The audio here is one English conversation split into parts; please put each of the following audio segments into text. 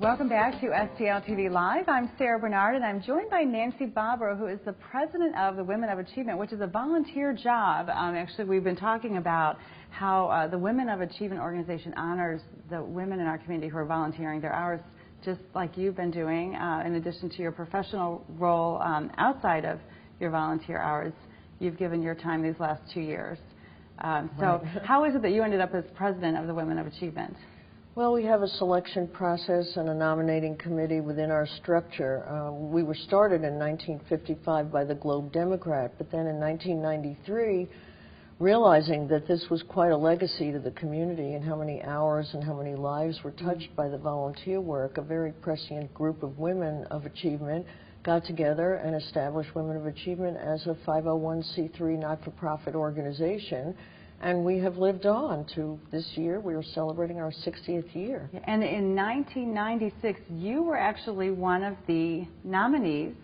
Welcome back to STL TV Live. I'm Sarah Bernard, and I'm joined by Nancy Bobrow, who is the president of the Women of Achievement, which is a volunteer job. Actually, we've been talking about how the Women of Achievement organization honors the women in our community who are volunteering their hours, just like you've been doing, in addition to your professional role outside of your volunteer hours. You've given your time these last 2 years. So how is it that you ended up as president of the Women of Achievement? Well, we have a selection process and a nominating committee within our structure. We were started in 1955 by the Globe Democrat, but then in 1993, realizing that this was quite a legacy to the community and how many hours and how many lives were touched by the volunteer work, a very prescient group of women of achievement got together and established Women of Achievement as a 501c3 not-for-profit organization. And we have lived on to this year. We are celebrating our 60th year. And in 1996, you were actually one of the nominees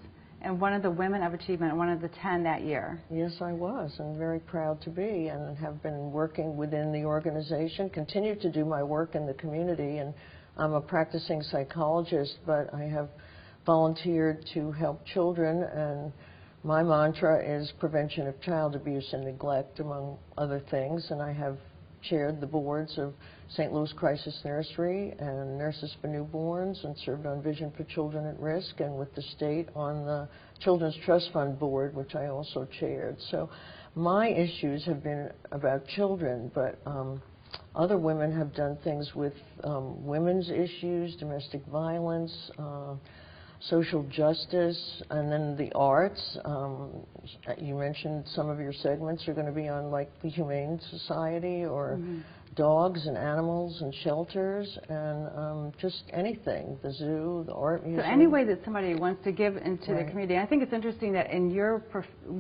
and one of the Women of Achievement, one of the 10 that year. Yes, I was, and very proud to be, and have been working within the organization, continue to do my work in the community, and I'm a practicing psychologist, but I have volunteered to help children, and my mantra is prevention of child abuse and neglect, among other things, and I have chaired the boards of St. Louis Crisis Nursery and Nurses for Newborns, and served on Vision for Children at Risk, and with the state on the Children's Trust Fund board, which I also chaired. So my issues have been about children, but other women have done things with women's issues, domestic violence, social justice, and then the arts. You mentioned some of your segments are going to be on, like, the Humane Society, or dogs and animals and shelters, and just anything, the zoo, the art museum. So any way that somebody wants to give into the community. I think it's interesting that in your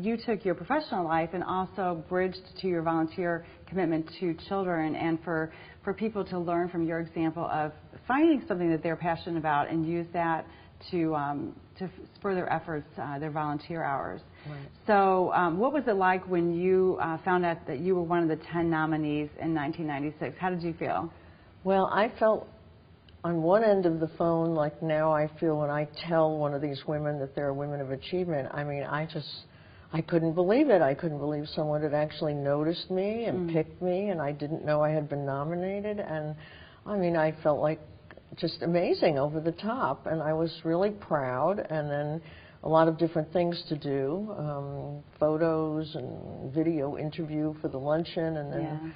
you took your professional life and also bridged to your volunteer commitment to children, and for people to learn from your example of finding something that they're passionate about and use that to spur their efforts, their volunteer hours. Right. So what was it like when you found out that you were one of the 10 nominees in 1996? How did you feel? Well, I felt on one end of the phone like now I feel when I tell one of these women that they're Women of Achievement. I mean, I couldn't believe it. I couldn't believe someone had actually noticed me and picked me, and I didn't know I had been nominated. And I mean, I felt like just amazing, over the top, and I was really proud. And then a lot of different things to do, photos and video interview for the luncheon, and then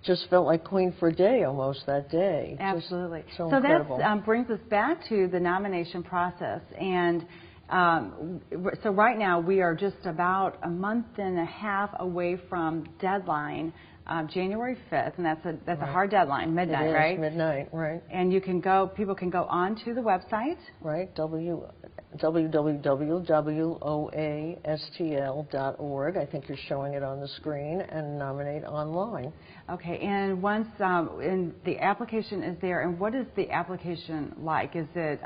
just felt like queen for a day almost that day. Absolutely. So that brings us back to the nomination process. And so right now we are just about a month and a half away from deadline. January 5th, and that's a hard deadline, midnight, it is, right? Midnight, right. And people can go onto the website. Right, www.woastl.org. I think you're showing it on the screen, and nominate online. Okay, and once and the application is there, and what is the application like? Is it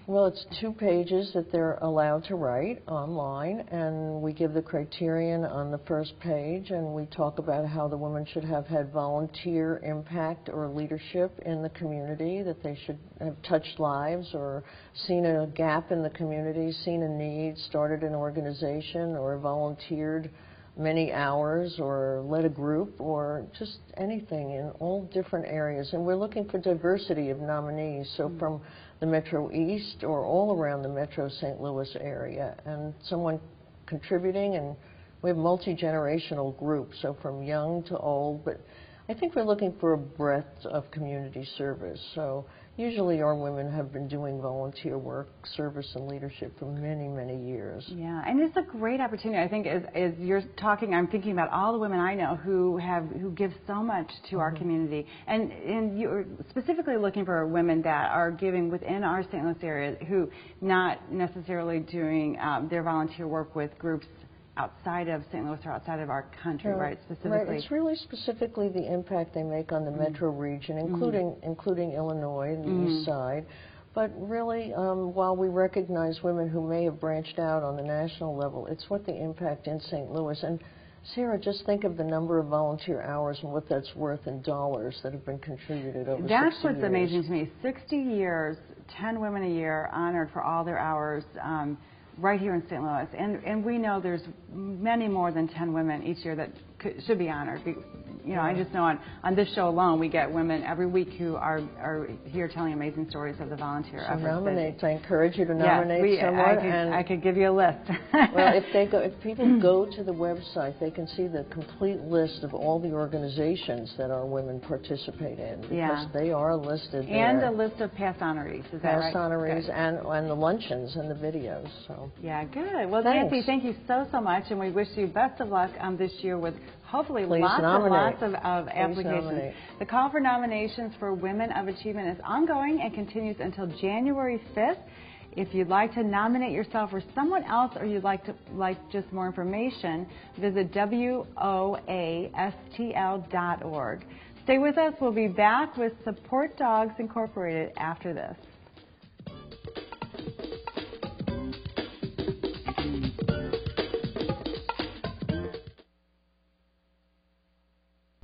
well, it's 2 pages that they're allowed to write online, and we give the criterion on the first page, and we talk about how the women should have had volunteer impact or leadership in the community, that they should have touched lives or seen a gap in the community, seen a need, started an organization, or volunteered many hours, or led a group, or just anything in all different areas. And we're looking for diversity of nominees, so from the Metro East or all around the Metro St. Louis area, and someone contributing. And we have multi-generational groups, so from young to old, but I think we're looking for a breadth of community service. So usually our women have been doing volunteer work, service, and leadership for many, many years. Yeah, and it's a great opportunity. I think as you're talking, I'm thinking about all the women I know who give so much to our community. And you're specifically looking for women that are giving within our St. Louis area, who not necessarily doing their volunteer work with groups outside of St. Louis or outside of our country, right, specifically? Right, it's really specifically the impact they make on the metro region, including Illinois and the east side. But really, while we recognize women who may have branched out on the national level, it's what the impact in St. Louis. And Sarah, just think of the number of volunteer hours and what that's worth in dollars that have been contributed over 60 years. That's what's amazing to me. 60 years 10 women a year honored for all their hours right here in St. Louis. And we know there's many more than 10 women each year that should be honored. You know, I just know on this show alone, we get women every week who are here telling amazing stories of the volunteer efforts. Nominate. I encourage you to nominate someone. I could give you a list. Well, if people go to the website, they can see the complete list of all the organizations that our women participate in, because they are listed there. And a list of past honorees. Is that right? Past honorees and the luncheons and the videos. So. Yeah, good. Well, thanks. Nancy, thank you so much, and we wish you best of luck this year with hopefully lots of applications. The call for nominations for Women of Achievement is ongoing and continues until January 5th. If you'd like to nominate yourself or someone else, or you'd like just more information, visit WOASTL.org. Stay with us. We'll be back with Support Dogs Incorporated after this.